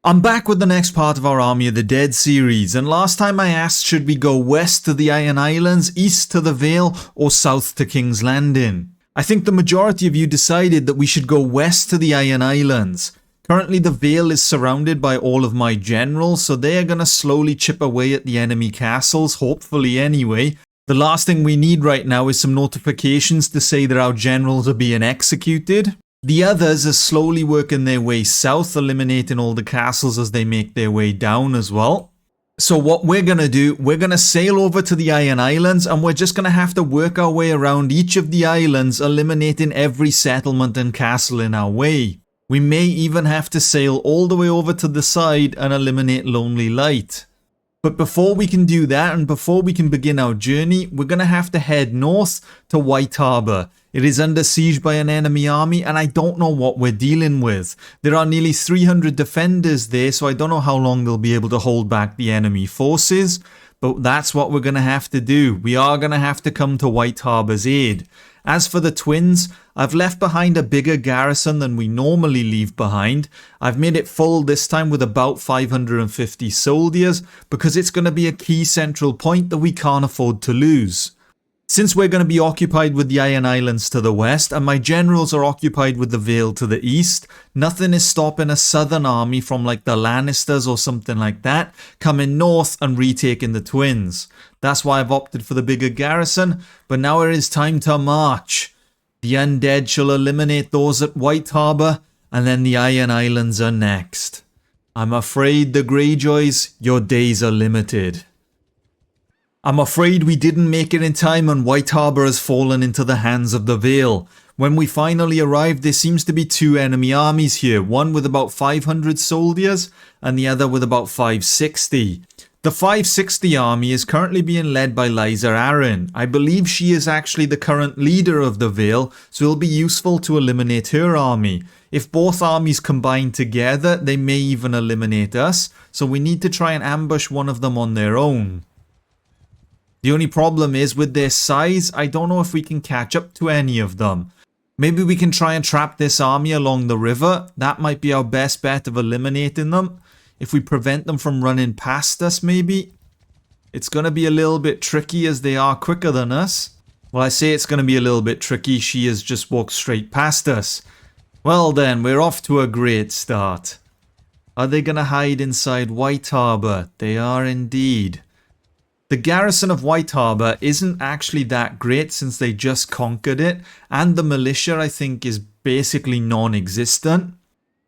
I'm back with the next part of our Army of the Dead series, and last time I asked should we go west to the Iron Islands, east to the Vale, or south to King's Landing. I think the majority of you decided that we should go west to the Iron Islands. Currently the Vale is surrounded by all of my generals, so they are going to slowly chip away at the enemy castles, hopefully anyway. The last thing we need right now is some notifications to say that our generals are being executed. The others are slowly working their way south, eliminating all the castles as they make their way down as well. So what we're going to do, we're going to sail over to the Iron Islands, and we're just going to have to work our way around each of the islands, eliminating every settlement and castle in our way. We may even have to sail all the way over to the side and eliminate Lonely Light. But before we can do that, and before we can begin our journey, we're going to have to head north to White Harbour. It is under siege by an enemy army, and I don't know what we're dealing with. There are nearly 300 defenders there, so I don't know how long they'll be able to hold back the enemy forces. But that's what we're going to have to do. We are going to have to come to White Harbour's aid. As for the twins, I've left behind a bigger garrison than we normally leave behind. I've made it full this time with about 550 soldiers, because it's going to be a key central point that we can't afford to lose. Since we're going to be occupied with the Iron Islands to the west, and my generals are occupied with the Vale to the east, nothing is stopping a southern army from like the Lannisters or something like that coming north and retaking the twins. That's why I've opted for the bigger garrison, but now it is time to march. The Undead shall eliminate those at White Harbour, and then the Iron Islands are next. I'm afraid the Greyjoys, your days are limited. I'm afraid we didn't make it in time, and White Harbour has fallen into the hands of the Vale. When we finally arrived, there seems to be two enemy armies here, one with about 500 soldiers and the other with about 560. The 560 army is currently being led by Lysa Arryn. I believe she is actually the current leader of the Vale, so it'll be useful to eliminate her army. If both armies combine together, they may even eliminate us, so we need to try and ambush one of them on their own. The only problem is with their size, I don't know if we can catch up to any of them. Maybe we can try and trap this army along the river. That might be our best bet of eliminating them. If we prevent them from running past us, maybe. It's going to be a little bit tricky as they are quicker than us. Well, I say it's going to be a little bit tricky. She has just walked straight past us. Well then, we're off to a great start. Are they going to hide inside White Harbour? They are indeed. The garrison of White Harbour isn't actually that great since they just conquered it, and the militia I think is basically non-existent.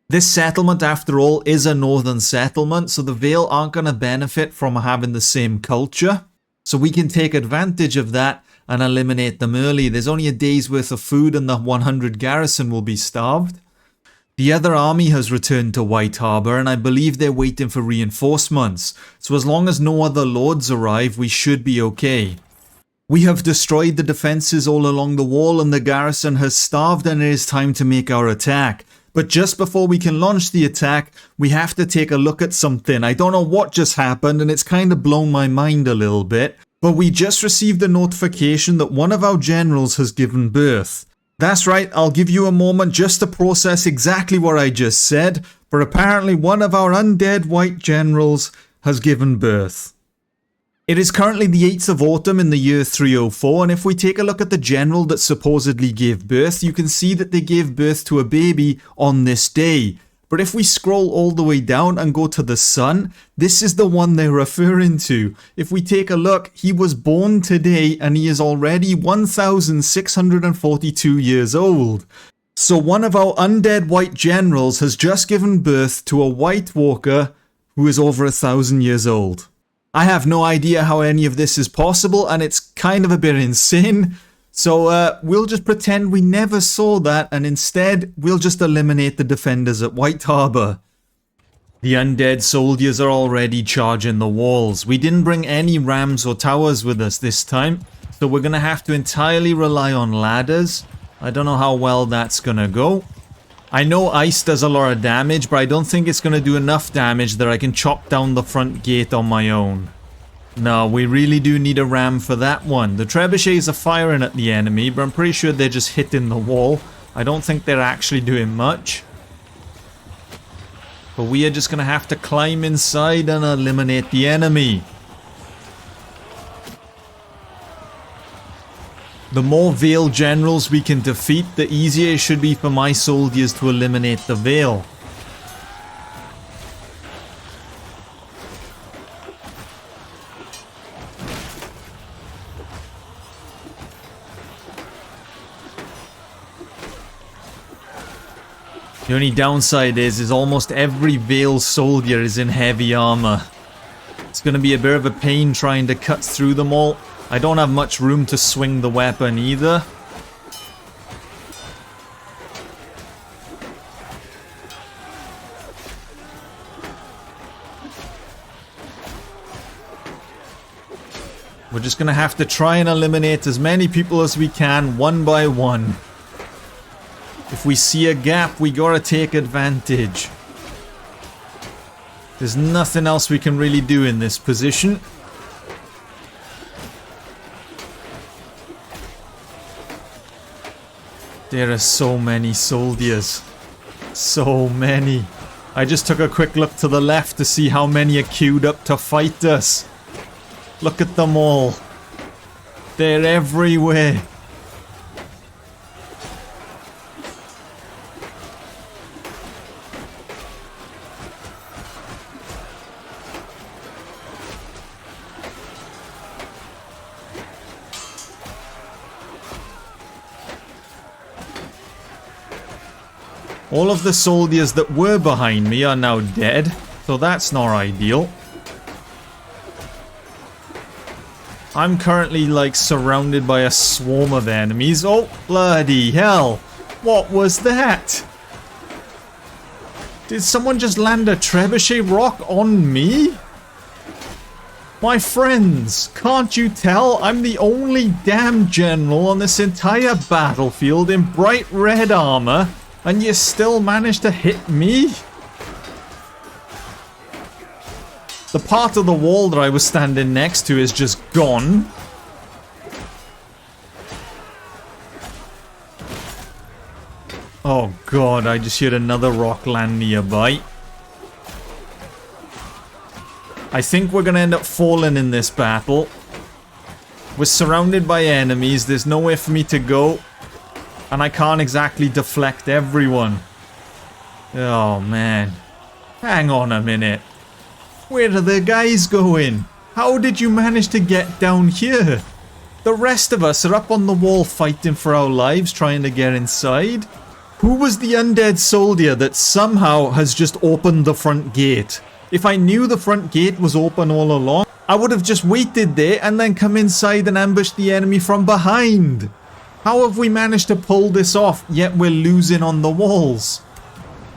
This settlement after all is a northern settlement, so the Vale aren't going to benefit from having the same culture. So we can take advantage of that and eliminate them early. There's only a day's worth of food and the 100 garrison will be starved. The other army has returned to White Harbour, and I believe they're waiting for reinforcements, so as long as no other lords arrive, we should be okay. We have destroyed the defences all along the wall, and the garrison has starved, and it is time to make our attack. But just before we can launch the attack, we have to take a look at something. I don't know what just happened, and it's kind of blown my mind a little bit, but we just received a notification that one of our generals has given birth. That's right, I'll give you a moment just to process exactly what I just said, but apparently one of our undead white generals has given birth. It is currently the 8th of autumn in the year 304, and if we take a look at the general that supposedly gave birth, you can see that they gave birth to a baby on this day. But if we scroll all the way down and go to the sun, this is the one they're referring to. If we take a look, he was born today and he is already 1,642 years old. So one of our undead white generals has just given birth to a Whitewalker who is over 1,000 years old. I have no idea how any of this is possible, and it's kind of a bit insane. So we'll just pretend we never saw that, and instead we'll just eliminate the defenders at White Harbour. The undead soldiers are already charging the walls. We didn't bring any rams or towers with us this time, so we're going to have to entirely rely on ladders. I don't know how well that's going to go. I know ice does a lot of damage, but I don't think it's going to do enough damage that I can chop down the front gate on my own. No, we really do need a ram for that one. The trebuchets are firing at the enemy, but I'm pretty sure they're just hitting the wall. I don't think they're actually doing much. But we are just going to have to climb inside and eliminate the enemy. The more Vale generals we can defeat, the easier it should be for my soldiers to eliminate the Vale. The only downside is almost every Vale soldier is in heavy armor. It's going to be a bit of a pain trying to cut through them all. I don't have much room to swing the weapon either. We're just going to have to try and eliminate as many people as we can, one by one. If we see a gap, we gotta take advantage. There's nothing else we can really do in this position. There are so many soldiers. So many. I just took a quick look to the left to see how many are queued up to fight us. Look at them all. They're everywhere. All of the soldiers that were behind me are now dead, so that's not ideal. I'm currently like surrounded by a swarm of enemies. Oh, bloody hell. What was that? Did someone just land a trebuchet rock on me? My friends, can't you tell I'm the only damn general on this entire battlefield in bright red armor? And you still managed to hit me? The part of the wall that I was standing next to is just gone. Oh god, I just heard another rock land nearby. I think we're gonna end up falling in this battle. We're surrounded by enemies, there's nowhere for me to go. And I can't exactly deflect everyone. Oh man. Hang on a minute. Where are the guys going? How did you manage to get down here? The rest of us are up on the wall fighting for our lives, trying to get inside. Who was the undead soldier that somehow has just opened the front gate? If I knew the front gate was open all along, I would have just waited there and then come inside and ambushed the enemy from behind. How have we managed to pull this off, yet we're losing on the walls?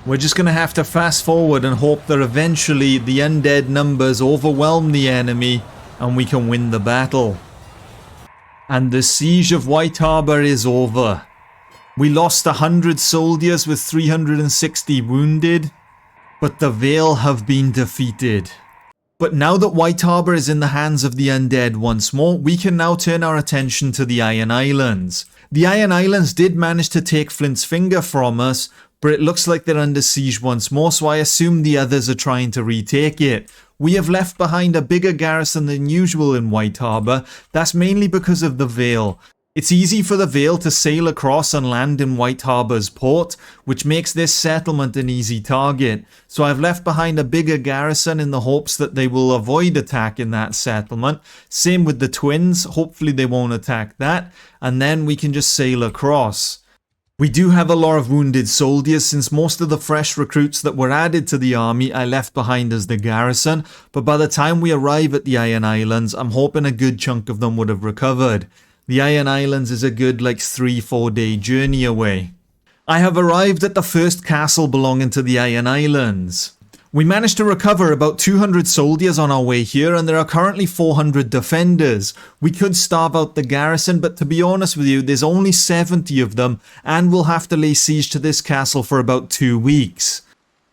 We're just going to have to fast forward and hope that eventually the undead numbers overwhelm the enemy and we can win the battle. And the siege of White Harbor is over. We lost 100 soldiers with 360 wounded, but the Vale have been defeated. But now that White Harbor is in the hands of the undead once more, we can now turn our attention to the Iron Islands. The Iron Islands did manage to take Flint's Finger from us, but it looks like they're under siege once more, so I assume the others are trying to retake it. We have left behind a bigger garrison than usual in White Harbor. That's mainly because of the Vale. It's easy for the Vale to sail across and land in White Harbor's port, which makes this settlement an easy target. So I've left behind a bigger garrison in the hopes that they will avoid attacking that settlement. Same with the twins, hopefully they won't attack that, and then we can just sail across. We do have a lot of wounded soldiers since most of the fresh recruits that were added to the army I left behind as the garrison, but by the time we arrive at the Iron Islands, I'm hoping a good chunk of them would have recovered. The Iron Islands is a good 3-4 day journey away. I have arrived at the first castle belonging to the Iron Islands. We managed to recover about 200 soldiers on our way here, and there are currently 400 defenders. We could starve out the garrison, but to be honest with you, there's only 70 of them, and we'll have to lay siege to this castle for about 2 weeks.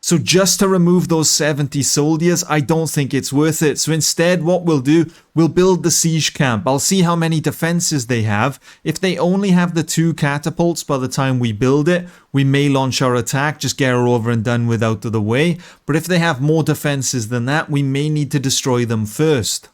So just to remove those 70 soldiers, I don't think it's worth it. So instead, what we'll do, we'll build the siege camp. I'll see how many defenses they have. If they only have the 2 catapults by the time we build it, we may launch our attack, just get her over and done with out of the way. But if they have more defenses than that, we may need to destroy them first.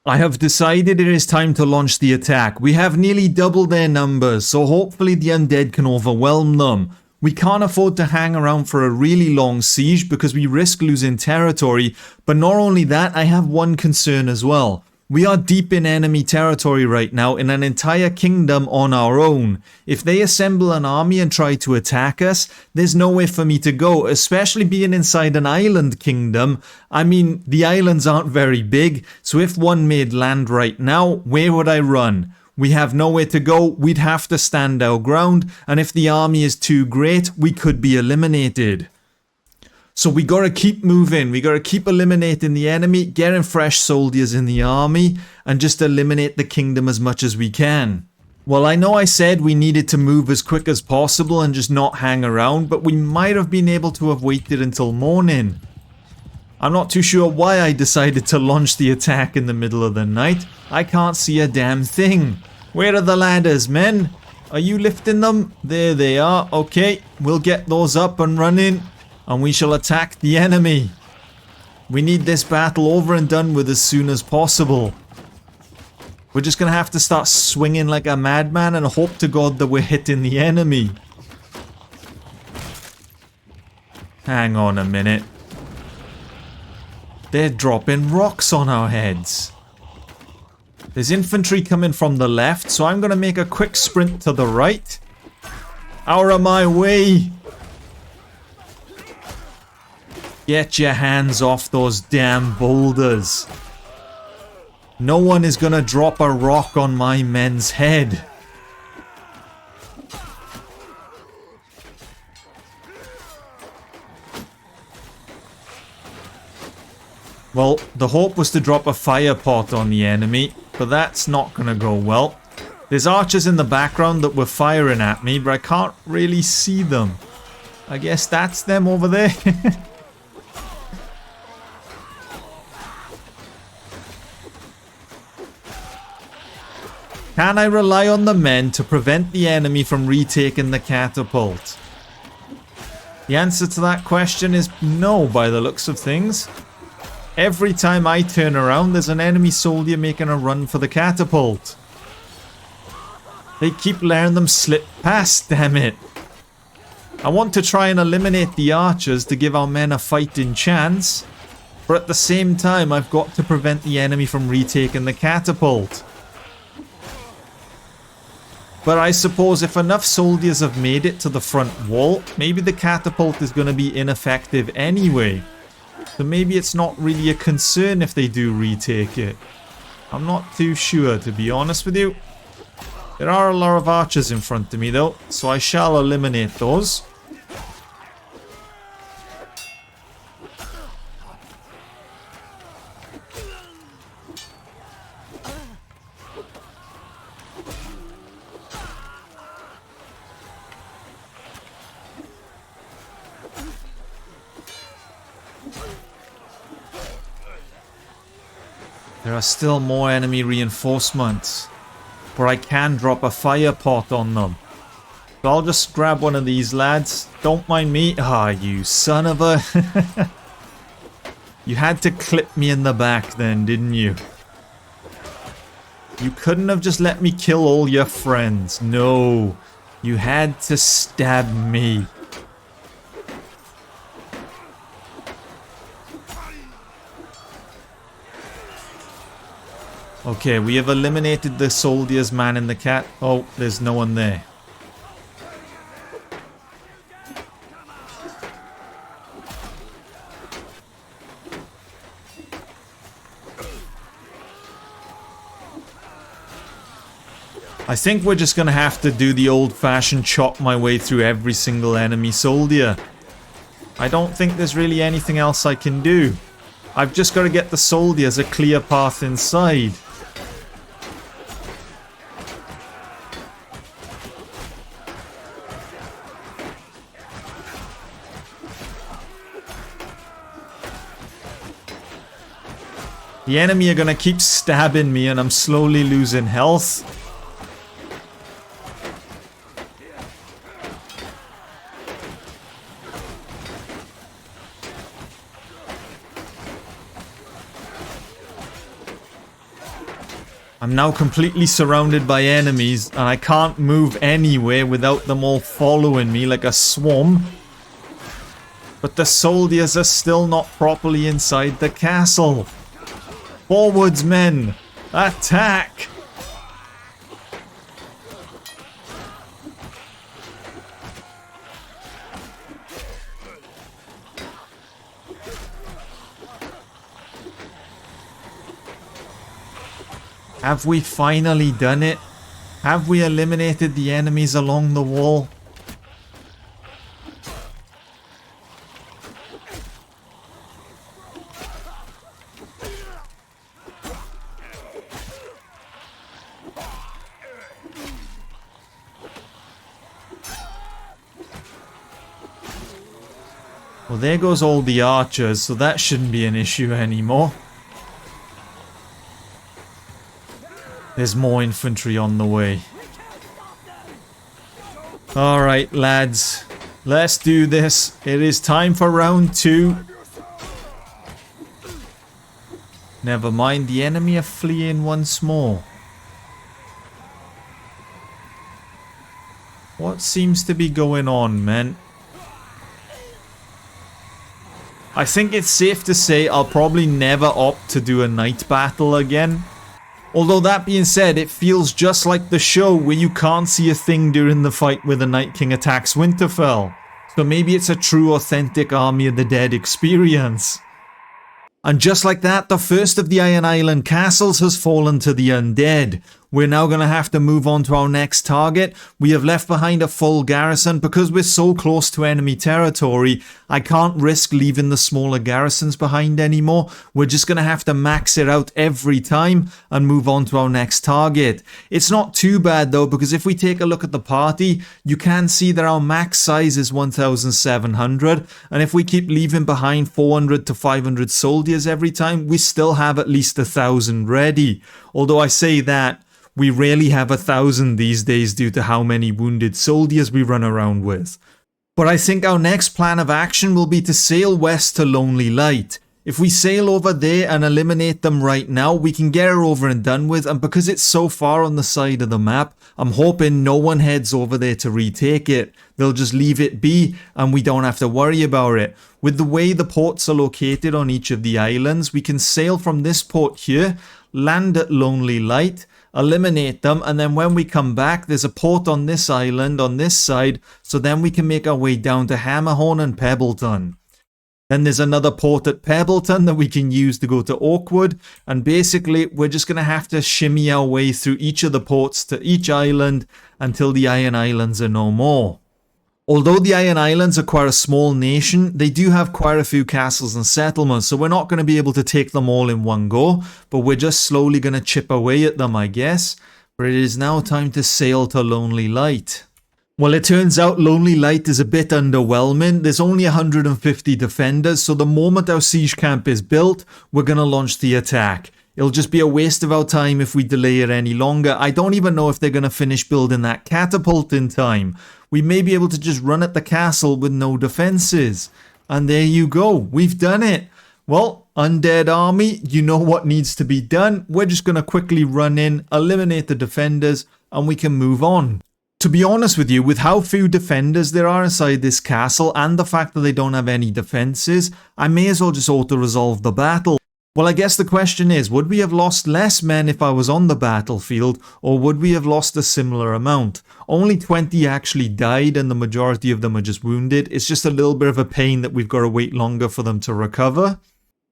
I have decided it is time to launch the attack. We have nearly double their numbers, so hopefully the undead can overwhelm them. We can't afford to hang around for a really long siege because we risk losing territory, but not only that, I have one concern as well. We are deep in enemy territory right now in an entire kingdom on our own. If they assemble an army and try to attack us, there's nowhere for me to go, especially being inside an island kingdom. I mean, the islands aren't very big, so if one made land right now, where would I run? We have nowhere to go, we'd have to stand our ground, and if the army is too great, we could be eliminated. So we gotta keep moving, we gotta keep eliminating the enemy, getting fresh soldiers in the army, and just eliminate the kingdom as much as we can. Well, I know I said we needed to move as quick as possible and just not hang around, but we might have been able to have waited until morning. I'm not too sure why I decided to launch the attack in the middle of the night. I can't see a damn thing. Where are the ladders, men? Are you lifting them? There they are. Okay, we'll get those up and running, and we shall attack the enemy. We need this battle over and done with as soon as possible. We're just going to have to start swinging like a madman and hope to God that we're hitting the enemy. Hang on a minute. They're dropping rocks on our heads. There's infantry coming from the left, so I'm going to make a quick sprint to the right. Out of my way! Get your hands off those damn boulders. No one is going to drop a rock on my men's head. Well, the hope was to drop a fire pot on the enemy, but that's not going to go well. There's archers in the background that were firing at me, but I can't really see them. I guess that's them over there. Can I rely on the men to prevent the enemy from retaking the catapult? The answer to that question is no, by the looks of things. Every time I turn around, there's an enemy soldier making a run for the catapult. They keep letting them slip past, damn it. I want to try and eliminate the archers to give our men a fighting chance, but at the same time, I've got to prevent the enemy from retaking the catapult. But I suppose if enough soldiers have made it to the front wall, maybe the catapult is going to be ineffective anyway. So maybe it's not really a concern if they do retake it. I'm not too sure, to be honest with you. There are a lot of archers in front of me though, so I shall eliminate those. There are still more enemy reinforcements, but I can drop a fire pot on them. So I'll just grab one of these lads. Don't mind me. Ah, you son of a... You had to clip me in the back then, didn't you? You couldn't have just let me kill all your friends. No, you had to stab me. Okay, we have eliminated the soldiers man in the cat. Oh, there's no one there. I think we're just gonna have to do the old-fashioned chop my way through every single enemy soldier. I don't think there's really anything else I can do. I've just got to get the soldiers a clear path inside. The enemy are gonna keep stabbing me and I'm slowly losing health. I'm now completely surrounded by enemies and I can't move anywhere without them all following me like a swarm. But the soldiers are still not properly inside the castle. Forwards, men! Attack! Have we finally done it? Have we eliminated the enemies along the wall? Well, there goes all the archers, so that shouldn't be an issue anymore. There's more infantry on the way. Alright, lads. Let's do this. It is time for round 2. Never mind, the enemy are fleeing once more. What seems to be going on, men? I think it's safe to say I'll probably never opt to do a night battle again. Although that being said, it feels just like the show where you can't see a thing during the fight where the Night King attacks Winterfell. So maybe it's a true authentic Army of the Dead experience. And just like that, the first of the Iron Island castles has fallen to the Undead. We're now going to have to move on to our next target. We have left behind a full garrison because we're so close to enemy territory. I can't risk leaving the smaller garrisons behind anymore. We're just going to have to max it out every time and move on to our next target. It's not too bad though, because if we take a look at the party, you can see that our max size is 1,700. And if we keep leaving behind 400 to 500 soldiers every time, we still have at least 1,000 ready. Although I say that, we rarely have 1,000 these days due to how many wounded soldiers we run around with. But I think our next plan of action will be to sail west to Lonely Light. If we sail over there and eliminate them right now, we can get her over and done with, and because it's so far on the side of the map, I'm hoping no one heads over there to retake it. They'll just leave it be and we don't have to worry about it. With the way the ports are located on each of the islands, we can sail from this port here, land at Lonely Light, eliminate them, and then when we come back, there's a port on this island on this side, so then we can make our way down to Hammerhorn and Pebbleton. Then there's another port at Pebbleton that we can use to go to Oakwood, and basically we're just going to have to shimmy our way through each of the ports to each island until the Iron Islands are no more. Although the Iron Islands are quite a small nation, they do have quite a few castles and settlements, so we're not going to be able to take them all in one go, but we're just slowly going to chip away at them, I guess. But it is now time to sail to Lonely Light. Well, it turns out Lonely Light is a bit underwhelming. There's only 150 defenders, so the moment our siege camp is built, we're going to launch the attack. It'll just be a waste of our time if we delay it any longer. I don't even know if they're going to finish building that catapult in time. We may be able to just run at the castle with no defenses. And there you go. We've done it. Well, Undead Army, you know what needs to be done. We're just going to quickly run in, eliminate the defenders, and we can move on. To be honest with you, with how few defenders there are inside this castle and the fact that they don't have any defenses, I may as well just auto-resolve the battle. Well, I guess the question is, would we have lost less men if I was on the battlefield, or would we have lost a similar amount? Only 20 actually died and the majority of them are just wounded. It's just a little bit of a pain that we've got to wait longer for them to recover.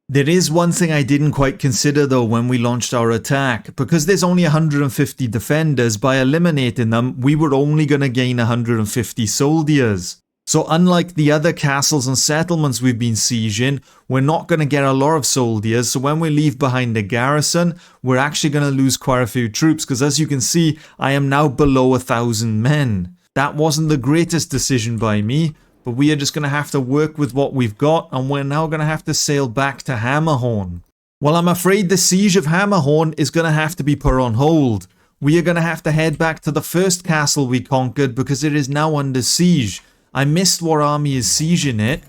There is one thing I didn't quite consider though when we launched our attack. Because there's only 150 defenders, by eliminating them, we were only going to gain 150 soldiers. So unlike the other castles and settlements we've been sieging, we're not going to get a lot of soldiers. So when we leave behind the garrison, we're actually going to lose quite a few troops. Because as you can see, I am now below 1,000 men. That wasn't the greatest decision by me. But we are just going to have to work with what we've got, and we're now going to have to sail back to Hammerhorn. Well, I'm afraid the siege of Hammerhorn is going to have to be put on hold. We are going to have to head back to the first castle we conquered because it is now under siege. I missed what army is sieging it.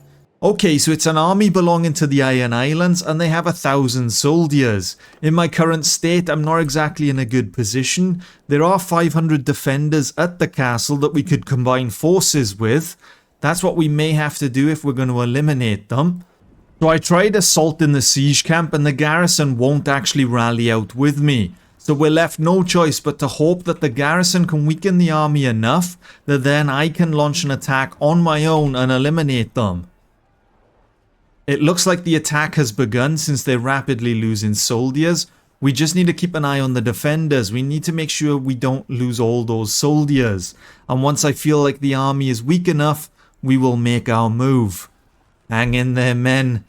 Okay, so it's an army belonging to the Iron Islands and they have 1,000 soldiers. In my current state, I'm not exactly in a good position. There are 500 defenders at the castle that we could combine forces with. That's what we may have to do if we're going to eliminate them. So I tried assaulting the siege camp and the garrison won't actually rally out with me. So we're left no choice but to hope that the garrison can weaken the army enough that then I can launch an attack on my own and eliminate them. It looks like the attack has begun since they're rapidly losing soldiers. We just need to keep an eye on the defenders. We need to make sure we don't lose all those soldiers. And once I feel like the army is weak enough, we will make our move. Hang in there, men.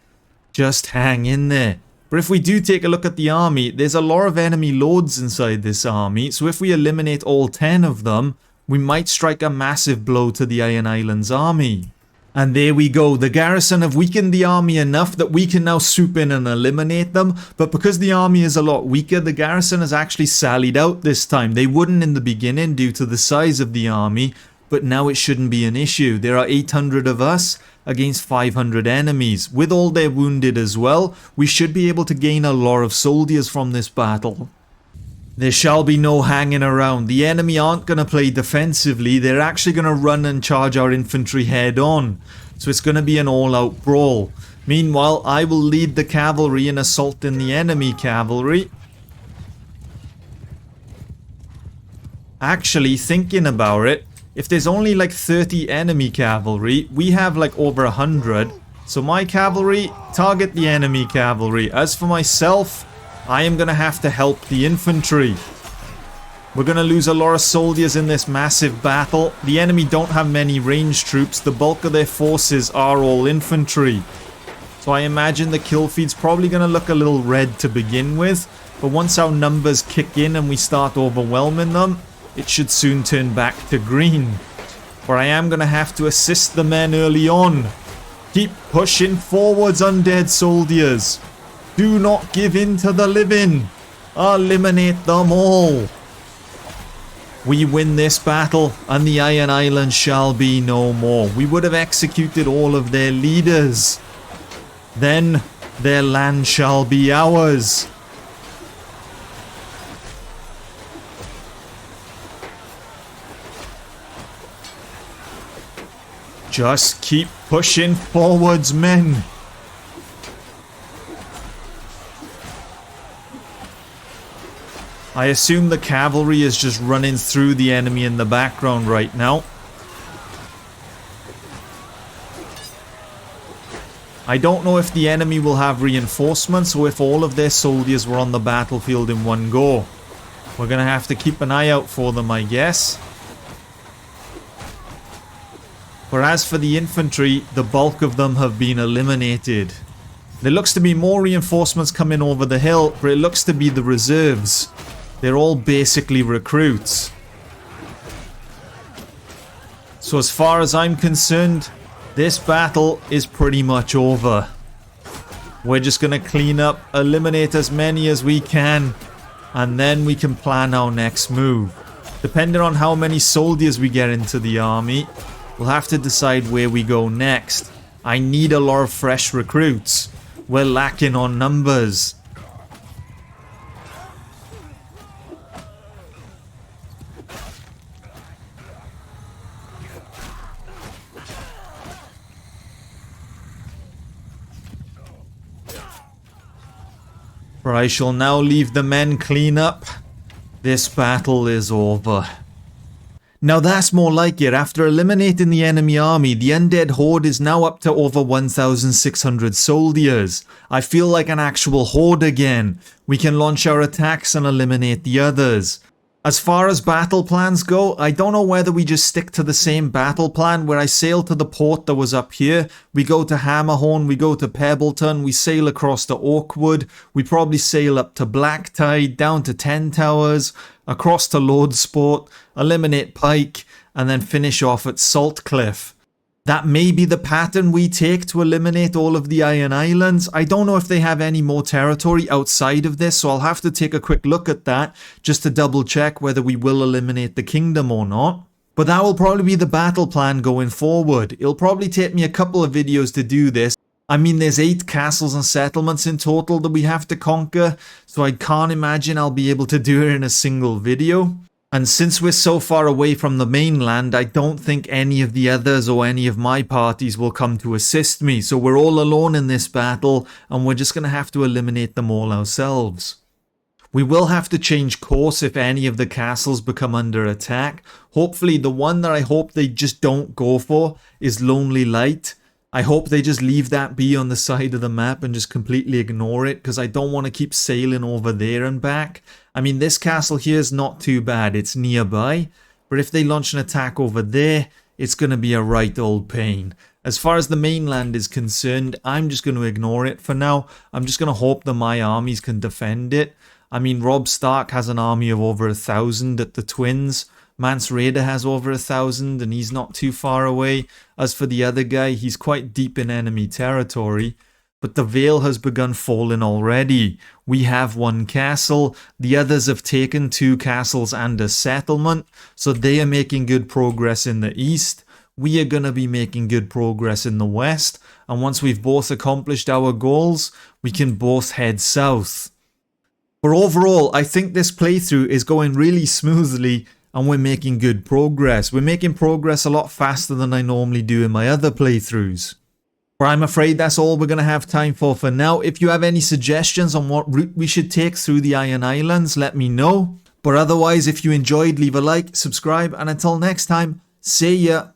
Just hang in there. But if we do take a look at the army, there's a lot of enemy lords inside this army. So if we eliminate all 10 of them, we might strike a massive blow to the Iron Islands army. And there we go, the garrison have weakened the army enough that we can now swoop in and eliminate them. But because the army is a lot weaker, the garrison has actually sallied out this time. They wouldn't in the beginning due to the size of the army, but now it shouldn't be an issue. There are 800 of us against 500 enemies. With all their wounded as well, we should be able to gain a lot of soldiers from this battle. There shall be no hanging around. The enemy aren't going to play defensively. They're actually going to run and charge our infantry head on. So it's going to be an all-out brawl. Meanwhile, I will lead the cavalry in assaulting the enemy cavalry. Actually, thinking about it, if there's only like 30 enemy cavalry, we have like over 100. So my cavalry, target the enemy cavalry. As for myself, I am going to have to help the infantry. We're going to lose a lot of soldiers in this massive battle. The enemy don't have many ranged troops. The bulk of their forces are all infantry. So I imagine the kill feed's probably going to look a little red to begin with. But once our numbers kick in and we start overwhelming them, it should soon turn back to green. But I am going to have to assist the men early on. Keep pushing forwards, undead soldiers. Do not give in to the living. Eliminate them all. We win this battle and the Iron Islands shall be no more. We would have executed all of their leaders. Then their land shall be ours. Just keep pushing forwards, men. I assume the cavalry is just running through the enemy in the background right now. I don't know if the enemy will have reinforcements or if all of their soldiers were on the battlefield in one go. We're going to have to keep an eye out for them, I guess. Whereas for the infantry, the bulk of them have been eliminated. There looks to be more reinforcements coming over the hill, but it looks to be the reserves. They're all basically recruits. So as far as I'm concerned, this battle is pretty much over. We're just going to clean up, eliminate as many as we can, and then we can plan our next move. Depending on how many soldiers we get into the army, we'll have to decide where we go next. I need a lot of fresh recruits. We're lacking on numbers. For I shall now leave the men clean up. This battle is over. Now that's more like it. After eliminating the enemy army, the undead horde is now up to over 1,600 soldiers. I feel like an actual horde again. We can launch our attacks and eliminate the others. As far as battle plans go, I don't know whether we just stick to the same battle plan where I sail to the port that was up here, we go to Hammerhorn, we go to Pebbleton, we sail across to Oakwood, we probably sail up to Blacktide, down to 10 Towers, across to Lordsport, eliminate Pike, and then finish off at Saltcliffe. That may be the pattern we take to eliminate all of the Iron Islands. I don't know if they have any more territory outside of this, so I'll have to take a quick look at that just to double check whether we will eliminate the kingdom or not. But that will probably be the battle plan going forward. It'll probably take me a couple of videos to do this. I mean, there's 8 castles and settlements in total that we have to conquer, so I can't imagine I'll be able to do it in a single video. And since we're so far away from the mainland, I don't think any of the others or any of my parties will come to assist me. So we're all alone in this battle, and we're just going to have to eliminate them all ourselves. We will have to change course if any of the castles become under attack. Hopefully the one that I hope they just don't go for is Lonely Light. I hope they just leave that be on the side of the map and just completely ignore it, because I don't want to keep sailing over there and back. I mean, this castle here is not too bad, it's nearby, but if they launch an attack over there, it's going to be a right old pain. As far as the mainland is concerned, I'm just going to ignore it for now. I'm just going to hope that my armies can defend it. I mean, Robb Stark has an army of over 1,000 at the Twins. Mance Rayder has over 1,000 and he's not too far away. As for the other guy, he's quite deep in enemy territory. But the Vale has begun falling already. We have 1 castle. The others have taken 2 castles and a settlement. So they are making good progress in the east. We are going to be making good progress in the west. And once we've both accomplished our goals, we can both head south. But overall, I think this playthrough is going really smoothly and we're making good progress. We're making progress a lot faster than I normally do in my other playthroughs. But I'm afraid that's all we're going to have time for now. If you have any suggestions on what route we should take through the Iron Islands, let me know. But otherwise, if you enjoyed, leave a like, subscribe, and until next time, see ya.